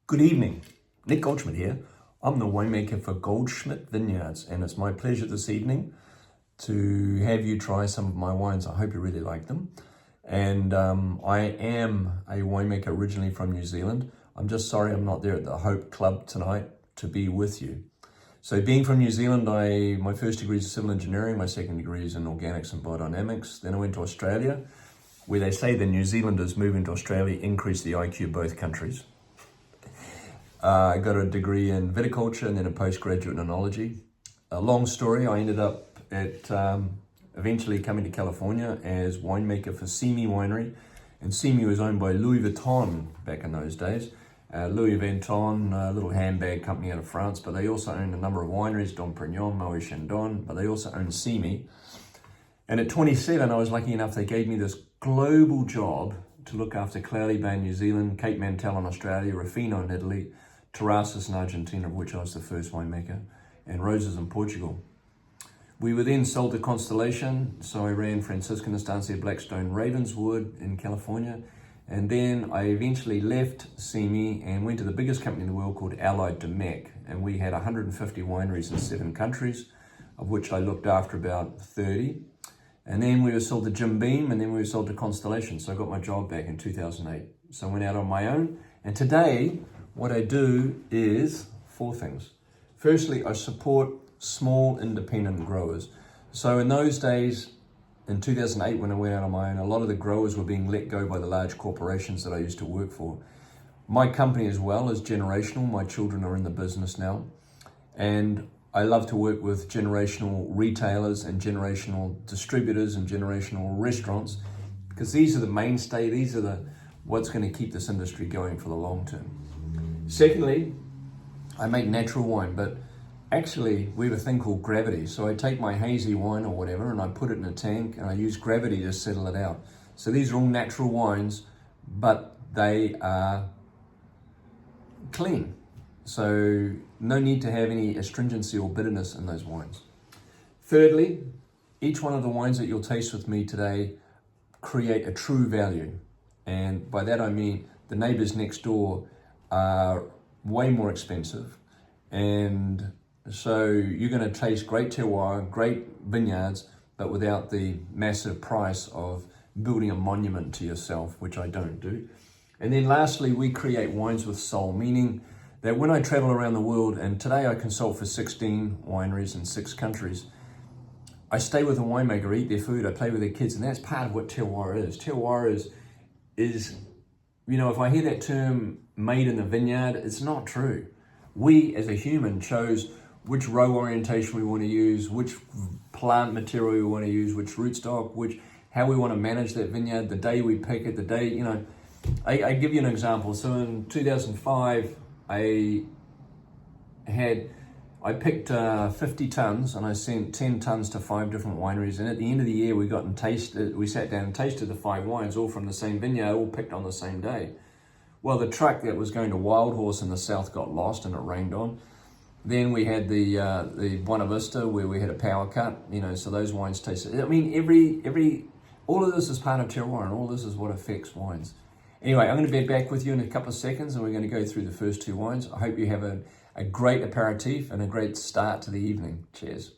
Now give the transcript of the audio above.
Good evening, Nick Goldschmidt here. I'm the winemaker for Goldschmidt Vineyards, and it's my pleasure this evening to have you try some of my wines. I hope you really like them. And I am a winemaker originally from New Zealand. I'm just sorry I'm not there at the Hope Club tonight to be with you. So being from New Zealand, my first degree is in civil engineering, my second degree is in organics and biodynamics. Then I went to Australia, where they say the New Zealanders moving to Australia increase the IQ of both countries. I got a degree in viticulture and then a postgraduate in enology. A long story, I ended up at eventually coming to California as winemaker for Simi Winery. And Simi was owned by Louis Vuitton back in those days. Louis Vuitton, a little handbag company out of France, but they also owned a number of wineries, Dom Perignon, Moët Chandon, but they also owned Simi. And at 27, I was lucky enough, they gave me this global job to look after Cloudy Bay in New Zealand, Cape Mantel in Australia, Ruffino in Italy, Terrasses in Argentina, of which I was the first winemaker, and Roses in Portugal. We were then sold to Constellation, so I ran Franciscan Estancia Blackstone Ravenswood in California, and then I eventually left Simi and went to the biggest company in the world called Allied Domecq, and we had 150 wineries in 7 countries, of which I looked after about 30. And then we were sold to Jim Beam, and then we were sold to Constellation, so I got my job back in 2008. So I went out on my own, and today, what I do is 4 things. Firstly, I support small independent growers. So in those days, in 2008, when I went out on my own, a lot of the growers were being let go by the large corporations that I used to work for. My company as well is generational. My children are in the business now. And I love to work with generational retailers and generational distributors and generational restaurants, because these are the mainstay, these are what's going to keep this industry going for the long term. Secondly, I make natural wine, but actually we have a thing called gravity. So I take my hazy wine or whatever and I put it in a tank and I use gravity to settle it out. So these are all natural wines, but they are clean. So no need to have any astringency or bitterness in those wines. Thirdly, each one of the wines that you'll taste with me today create a true value. And by that I mean the neighbors next door are way more expensive. And so you're going to taste great terroir, great vineyards, but without the massive price of building a monument to yourself, which I don't do. And then lastly, we create wines with soul, meaning that when I travel around the world, and today I consult for 16 wineries in 6 countries, I stay with a winemaker, eat their food, I play with their kids, and that's part of what terroir is. Terroir is, you know, if I hear that term made in the vineyard, it's not true. We as a human chose which row orientation we want to use, which plant material we want to use, which rootstock, how we want to manage that vineyard, the day we pick it, the day, you know. I give you an example. So in 2005, I picked 50 tons and I sent 10 tons to 5 different wineries. And at the end of the year, we sat down and tasted the 5 wines, all from the same vineyard, all picked on the same day. Well, the truck that was going to Wild Horse in the south got lost and it rained on. Then we had the Buena Vista where we had a power cut, you know, so those wines tasted. I mean, all of this is part of terroir and all this is what affects wines. Anyway, I'm going to be back with you in a couple of seconds and we're going to go through the first 2 wines. I hope you have a great aperitif and a great start to the evening. Cheers.